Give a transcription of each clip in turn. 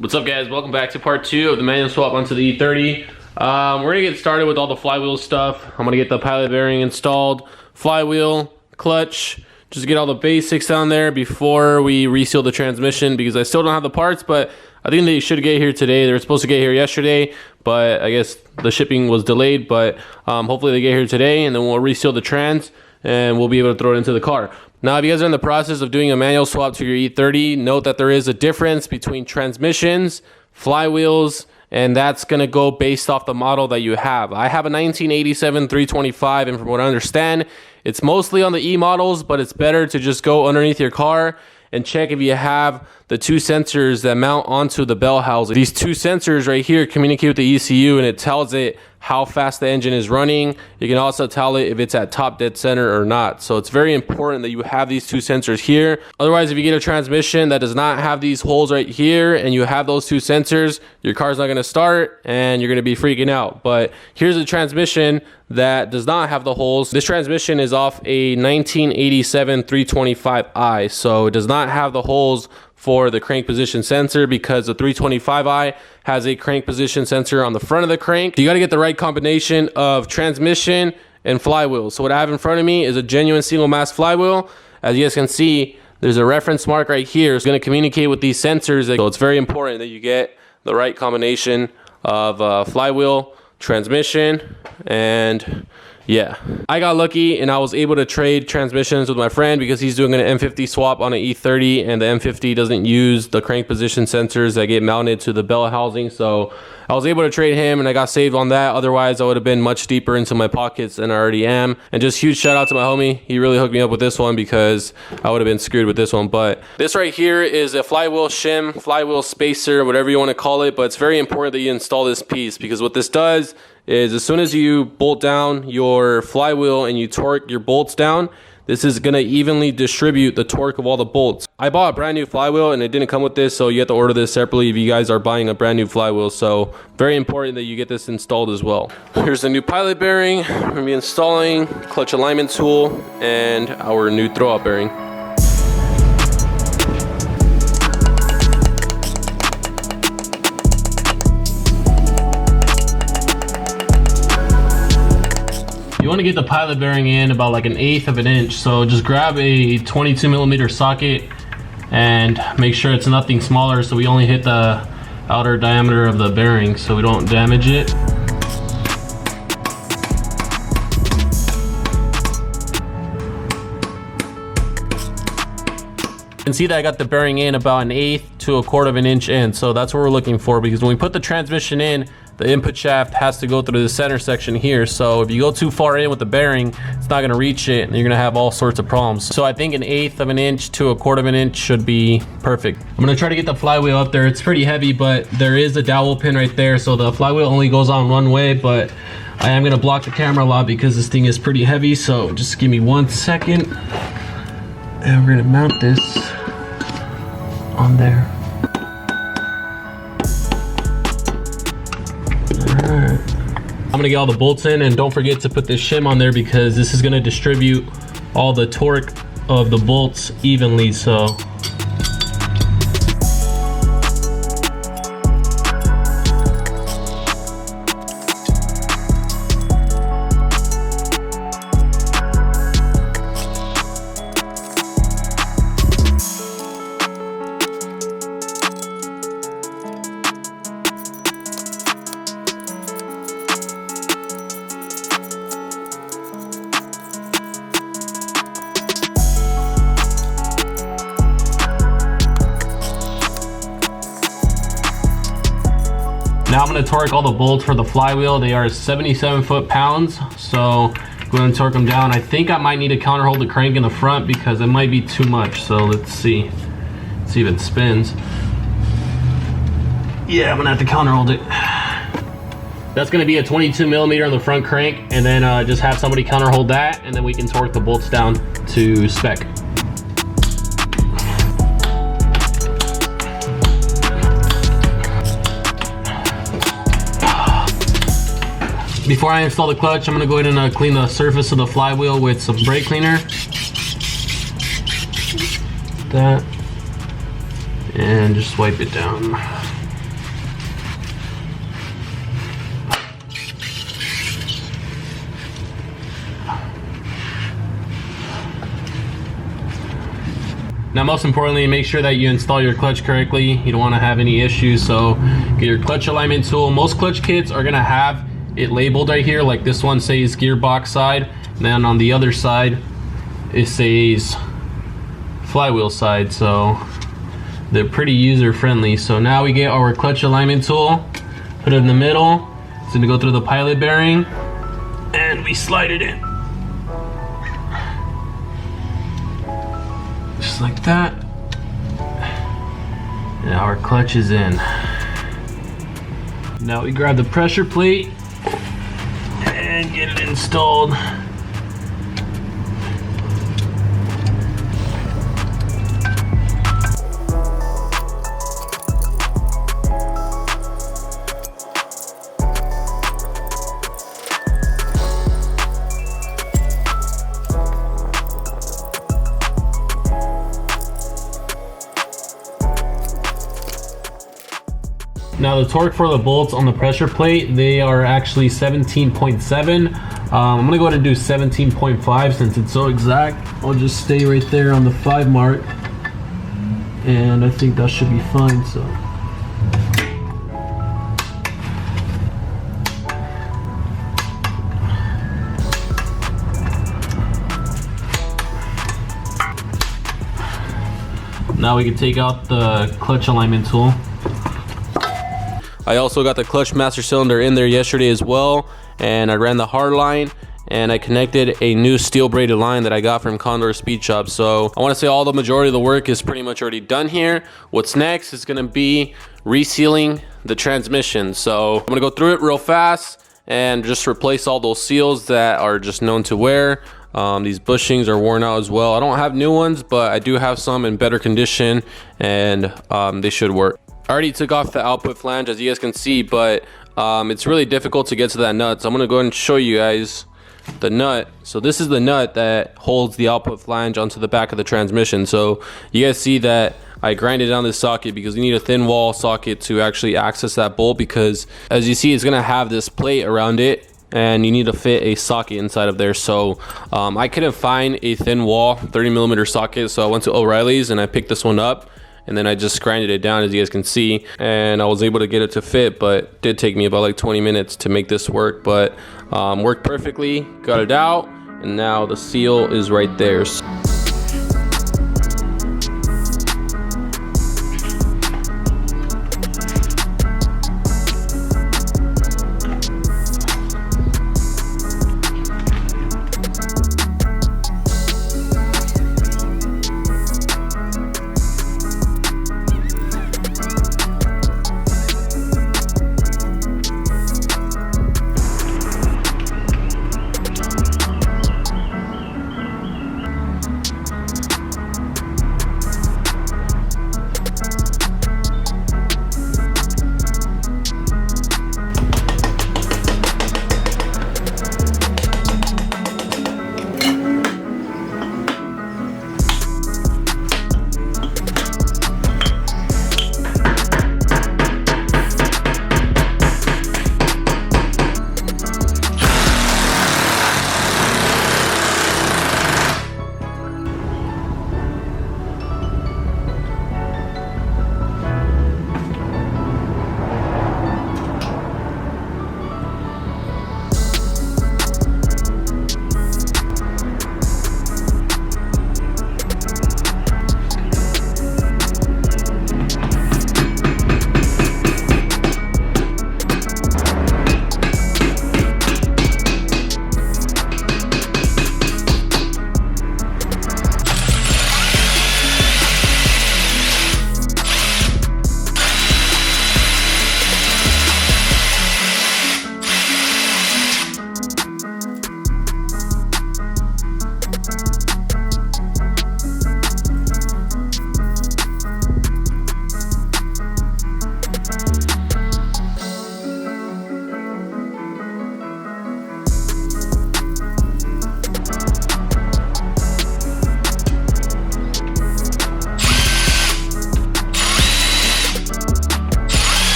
What's up, guys? Welcome back to part 2 of the manual swap onto the E30. We're gonna get started with all the flywheel stuff. I'm gonna get the pilot bearing installed, flywheel, clutch, just get all the basics down there before we reseal the transmission, because I still don't have the parts, but I think they should get here today. They were supposed to get here yesterday, but I guess the shipping was delayed, but hopefully they get here today, and then we'll reseal the trans and we'll be able to throw it into the car. Now, if you guys are in the process of doing a manual swap to your E30, note that there is a difference between transmissions, flywheels, and that's going to go based off the model that you have. I have a 1987 325, and from what I understand, it's mostly on the E models, but it's better to just go underneath your car and check if you have the two sensors that mount onto the bell housing. These two sensors right here communicate with the ECU, and it tells it how fast the engine is running. You can also tell it if it's at top dead center or not. So it's very important that you have these two sensors here. Otherwise, if you get a transmission that does not have these holes right here and you have those two sensors, your car's not gonna start and you're gonna be freaking out. But here's a transmission that does not have the holes. This transmission is off a 1987 325i, so it does not have the holes for the crank position sensor, because the 325i has a crank position sensor on the front of the crank. You got to get the right combination of transmission and flywheel. So what I have in front of me is a genuine single mass flywheel. As you guys can see, there's a reference mark right here. It's going to communicate with these sensors. So it's very important that you get the right combination of flywheel, transmission, and yeah, I got lucky and I was able to trade transmissions with my friend because he's doing an M50 swap on an E30, and the M50 doesn't use the crank position sensors that get mounted to the bell housing. So I was able to trade him and I got saved on that. Otherwise, I would have been much deeper into my pockets than I already am. And just huge shout out to my homie. He really hooked me up with this one because I would have been screwed with this one. But this right here is a flywheel shim, flywheel spacer, whatever you want to call it. But it's very important that you install this piece, because what this does is as soon as you bolt down your flywheel and you torque your bolts down, this is going to evenly distribute the torque of all the bolts. I bought a brand new flywheel and it didn't come with this, so you have to order this separately if you guys are buying a brand new flywheel. So very important that you get this installed as well. Here's the new pilot bearing. We're going to be installing clutch alignment tool and our new throwout bearing. You want to get the pilot bearing in about like 1/8 of an inch, so just grab a 22mm socket and make sure it's nothing smaller, so we only hit the outer diameter of the bearing so we don't damage it. You can see that I got the bearing in about 1/8 to 1/4 of an inch in, so that's what we're looking for, because when we put the transmission in, the input shaft has to go through the center section here. So if you go too far in with the bearing, it's not gonna reach it and you're gonna have all sorts of problems. So I think 1/8 of an inch to 1/4 of an inch should be perfect. I'm gonna try to get the flywheel up there. It's pretty heavy, but there is a dowel pin right there. So the flywheel only goes on one way, but I am gonna block the camera a lot because this thing is pretty heavy. So just give me 1 second. And we're gonna mount this on there. I'm gonna get all the bolts in, and don't forget to put this shim on there because this is gonna distribute all the torque of the bolts evenly. So now I'm going to torque all the bolts for the flywheel. They are 77 foot-pounds, so go ahead and torque them down. I think I might need to counterhold the crank in the front because it might be too much. So let's see if it spins. Yeah, I'm going to have to counterhold it. That's going to be a 22mm on the front crank, and then just have somebody counterhold that, and then we can torque the bolts down to spec. Before I install the clutch, I'm gonna go ahead and clean the surface of the flywheel with some brake cleaner. That. And just wipe it down. Now most importantly, make sure that you install your clutch correctly. You don't want to have any issues, so get your clutch alignment tool. Most clutch kits are going to have it labeled right here, like this one says gearbox side, and then on the other side it says flywheel side, so they're pretty user friendly. So now we get our clutch alignment tool, put it in the middle. It's going to go through the pilot bearing and we slide it in just like that. And our clutch is in. Now we grab the pressure plate and get it installed. Now the torque for the bolts on the pressure plate, they are actually 17.7. I'm gonna go ahead and do 17.5 since it's so exact. I'll just stay right there on the 5 mark, and I think that should be fine. So now we can take out the clutch alignment tool. I also got the clutch master cylinder in there yesterday as well, and I ran the hard line and I connected a new steel braided line that I got from Condor Speed Shop. So I want to say all the majority of the work is pretty much already done here. What's next is going to be resealing the transmission. So I'm going to go through it real fast and just replace all those seals that are just known to wear. These bushings are worn out as well. I don't have new ones, but I do have some in better condition, and they should work. I already took off the output flange, as you guys can see, but it's really difficult to get to that nut. So I'm gonna go ahead and show you guys the nut. So this is the nut that holds the output flange onto the back of the transmission. So you guys see that I grinded down this socket because you need a thin wall socket to actually access that bolt, because as you see, it's gonna have this plate around it and you need to fit a socket inside of there. So I couldn't find a thin wall 30mm socket, so I went to O'Reilly's and I picked this one up, and then I just grinded it down, as you guys can see, and I was able to get it to fit, but it did take me about like 20 minutes to make this work, but worked perfectly. Got it out, and now the seal is right there.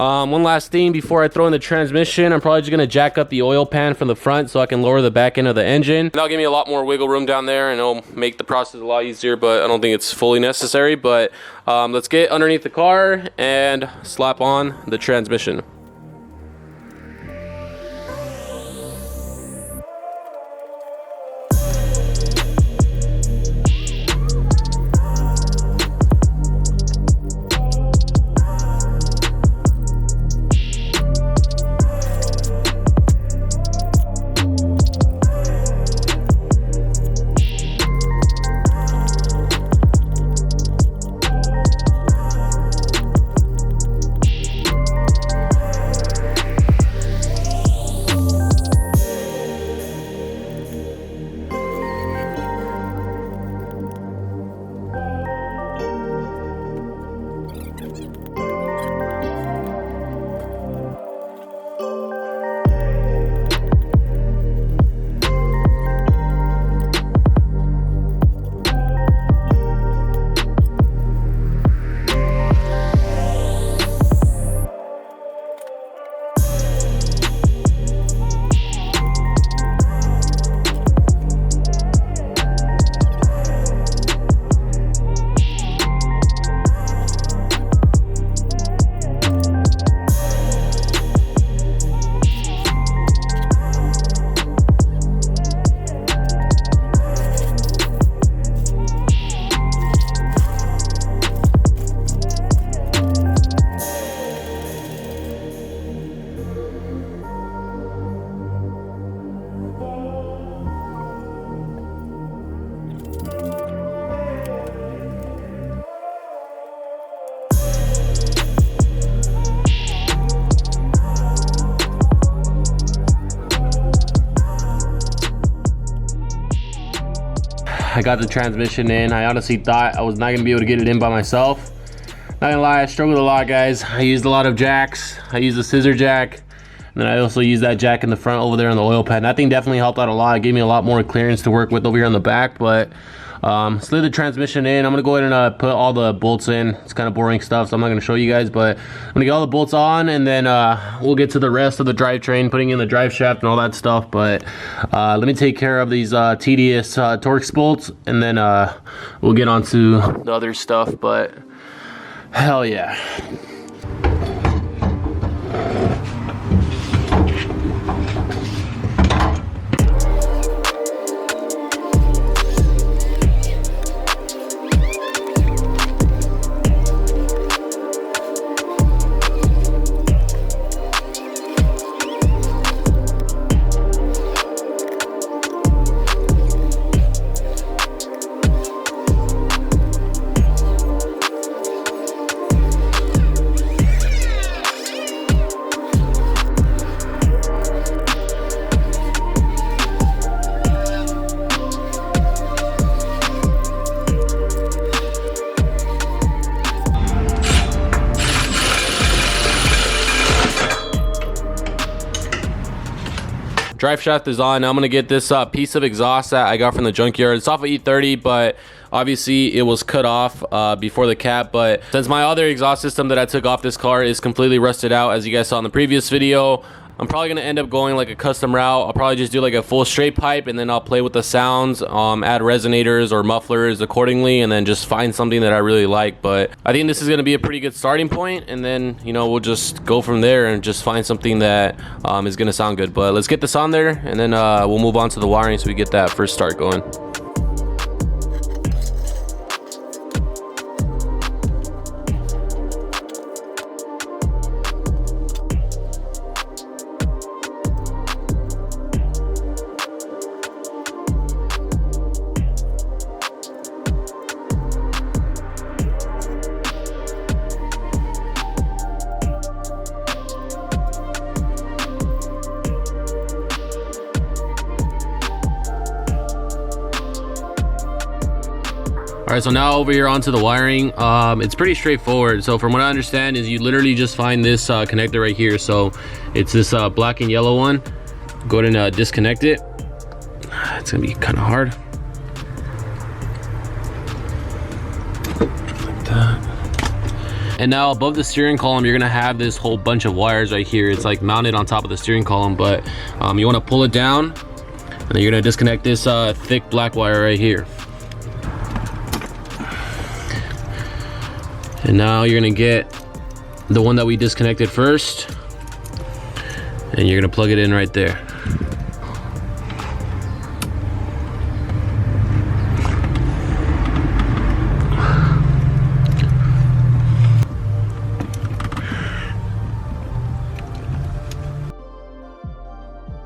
One last thing before I throw in the transmission, I'm probably just gonna jack up the oil pan from the front so I can lower the back end of the engine. That'll give me a lot more wiggle room down there, and it'll make the process a lot easier, but I don't think it's fully necessary. But let's get underneath the car and slap on the transmission. I got the transmission in. I honestly thought I was not gonna be able to get it in by myself. Not gonna lie, I struggled a lot, guys. I used a lot of jacks. I used a scissor jack, and then I also used that jack in the front over there on the oil pan. That thing definitely helped out a lot. It gave me a lot more clearance to work with over here on the back, but slid the transmission in. I'm gonna go ahead and put all the bolts in. It's kind of boring stuff, so I'm not gonna show you guys, but I'm gonna get all the bolts on, and then we'll get to the rest of the drivetrain, putting in the drive shaft and all that stuff. But let me take care of these tedious Torx bolts, and then we'll get on to the other stuff. But hell yeah. Drive shaft is on. Now I'm gonna get this piece of exhaust that I got from the junkyard. It's off of E30, but obviously it was cut off before the cap. But since my other exhaust system that I took off this car is completely rusted out, as you guys saw in the previous video, I'm probably gonna end up going like a custom route. I'll probably just do like a full straight pipe, and then I'll play with the sounds, add resonators or mufflers accordingly, and then just find something that I really like. But I think this is gonna be a pretty good starting point, and then, you know, we'll just go from there and just find something that is gonna sound good. But let's get this on there, and then we'll move on to the wiring so we get that first start going. All right, so now over here onto the wiring. It's pretty straightforward. So from what I understand is you literally just find this connector right here. So it's this black and yellow one. Go ahead and disconnect it. It's gonna be kind of hard. Like that. And now above the steering column, you're gonna have this whole bunch of wires right here. It's like mounted on top of the steering column, but you wanna pull it down, and then you're gonna disconnect this thick black wire right here. And now you're gonna get the one that we disconnected first, and you're gonna plug it in right there.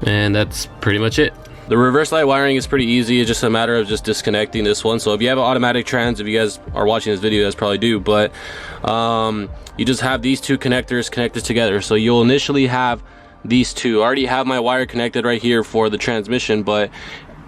And that's pretty much it. The reverse light wiring is pretty easy. It's just a matter of just disconnecting this one. So if you have an automatic trans, if you guys are watching this video, you guys probably do, but you just have these two connectors connected together. So you'll initially have these two. I already have my wire connected right here for the transmission, but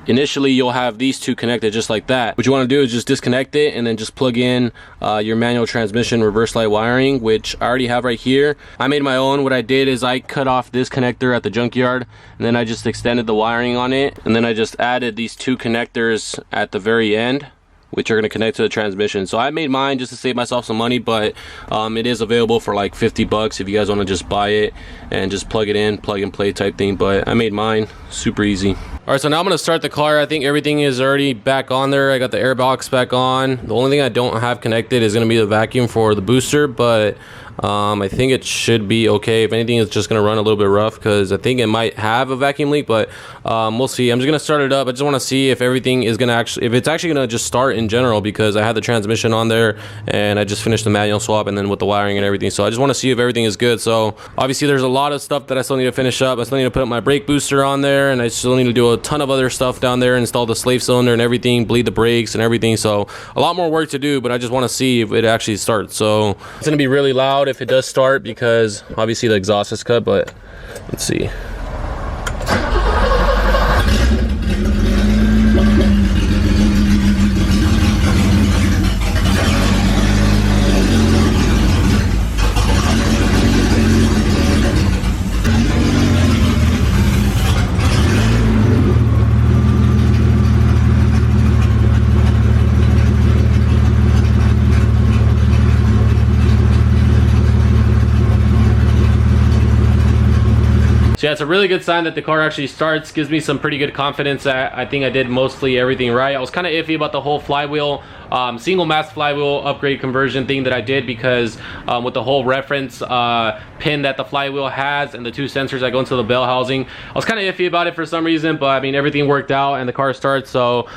initially you'll have these two connected just like that. What you want to do is just disconnect it and then just plug in your manual transmission reverse light wiring, which I already have right here. I made my own. What I did is I cut off this connector at the junkyard, and then I just extended the wiring on it, and then I just added these two connectors at the very end, which are going to connect to the transmission. So I made mine just to save myself some money, but it is available for like 50 bucks if you guys want to just buy it and just plug it in, plug and play type thing. But I made mine super easy. All right, so now I'm going to start the car. I think everything is already back on there. I got the air box back on. The only thing I don't have connected is going to be the vacuum for the booster, but I think it should be okay. If anything, it's just going to run a little bit rough because I think it might have a vacuum leak, but we'll see. I'm just going to start it up. I just want to see if everything is going to actually, if it's actually going to just start in general, because I had the transmission on there and I just finished the manual swap and then with the wiring and everything. So I just want to see if everything is good. So obviously there's a lot of stuff that I still need to finish up. I still need to put my brake booster on there, and I still need to do a ton of other stuff down there, install the slave cylinder and everything, bleed the brakes and everything. So a lot more work to do, but I just want to see if it actually starts. So it's going to be really loud if it does start, because obviously the exhaust is cut, but let's see. So yeah, it's a really good sign that the car actually starts. Gives me some pretty good confidence that I think I did mostly everything right. I was kind of iffy about the whole flywheel, single mass flywheel upgrade conversion thing that I did, because with the whole reference pin that the flywheel has and the two sensors that go into the bell housing, I was kind of iffy about it for some reason, but I mean, everything worked out and the car starts. So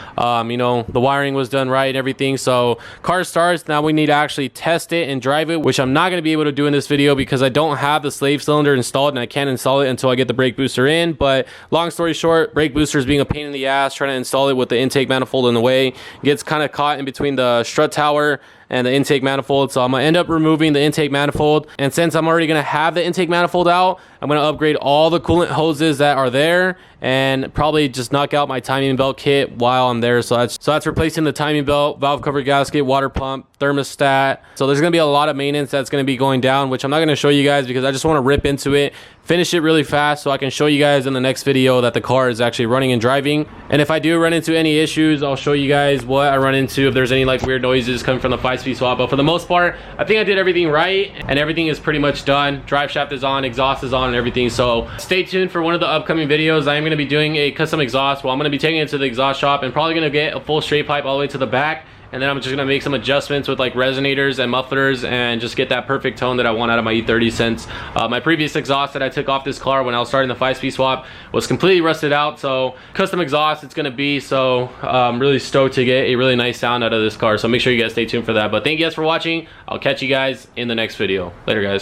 you know, the wiring was done right and everything. So car starts. Now we need to actually test it and drive it, which I'm not going to be able to do in this video because I don't have the slave cylinder installed and I can't install it until I get the brake booster in. But long story short, brake booster is being a pain in the ass. Trying to install it with the intake manifold in the way, gets kind of caught in between the strut tower and the intake manifold. So I'm gonna end up removing the intake manifold, and since I'm already gonna have the intake manifold out, I'm gonna upgrade all the coolant hoses that are there and probably just knock out my timing belt kit while I'm there. So that's replacing the timing belt, valve cover gasket, water pump, thermostat. So there's gonna be a lot of maintenance that's gonna be going down, which I'm not gonna show you guys because I just want to rip into it, finish it really fast so I can show you guys in the next video that the car is actually running and driving. And if I do run into any issues, I'll show you guys what I run into, if there's any like weird noises coming from the 5-speed swap. But for the most part, I think I did everything right and everything is pretty much done. Drive shaft is on, exhaust is on and everything. So stay tuned for one of the upcoming videos. I am going to be doing a custom exhaust. Well, I'm going to be taking it to the exhaust shop and probably going to get a full straight pipe all the way to the back. And then I'm just gonna make some adjustments with like resonators and mufflers and just get that perfect tone that I want out of my E30, since my previous exhaust that I took off this car when I was starting the 5-speed swap was completely rusted out. So custom exhaust it's gonna be. So I'm really stoked to get a really nice sound out of this car. So make sure you guys stay tuned for that. But thank you guys for watching. I'll catch you guys in the next video. Later, guys.